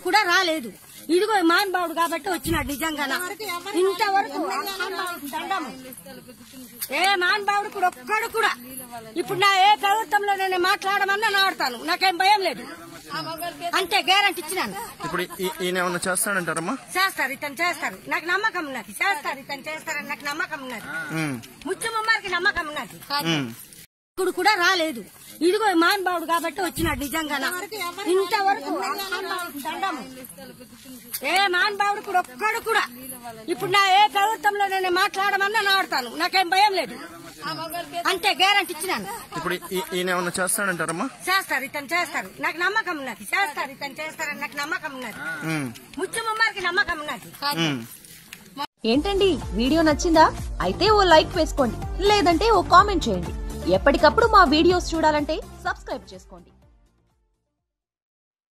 కూడా రాలేదు. ఇదిగో మానబావుడు కాబట్టి వచ్చినాడు. నిజంగా ఇంతవరకు ఏ మానబావుడు కూడా ఒక్కడు కూడా ఇప్పుడు నా ఏ ప్రభుత్వంలో నేను మాట్లాడమన్నా నాడుతాను. నాకేం భయం లేదు. అంతే గ్యారంటీ ఇచ్చినాను. ఇప్పుడు ఈయన ఏమన్నా చేస్తాడంటారమ్మా? చేస్తారు, ఇతను చేస్తారు. నాకు నమ్మకం ఉన్నది. చేస్తారు, ఇతను చేస్తారని నాకు నమ్మకం ఉన్నది. ముత్యమ్మకి నమ్మకం ఉన్నది. ఇప్పుడు కూడా రాలేదు. ఇదిగో మానబావుడు కాబట్టి వచ్చినాడు. నిజంగా ఇంతవరకు ఏ మానబావుడు కూడా ఒక్కడు కూడా ఇప్పుడు నా ఏ ప్రభుత్వంలో నేను మాట్లాడమన్నా నాడుతాను. నాకేం భయం లేదు. అంతే గ్యారంటీ ఇచ్చినాను. ఇప్పుడు ఈయన ఏమన్నా చేస్తాడంటారమ్మా? చేస్తారు, ఇతను చేస్తారు. నాకు నమ్మకం ఉన్నది. చేస్తారు, ఇతను చేస్తారని నాకు నమ్మకం ఉన్నది. ముత్యమ్మకి నమ్మకం ఉన్నది. ఏంటండి వీడియో నచ్చిందా? అయితే ఓ లైక్ వేసుకోండి, లేదంటే ఓ కామెంట్ చేయండి. ఎప్పటికప్పుడు మా వీడియోస్ చూడాలంటే సబ్స్క్రైబ్ చేసుకోండి.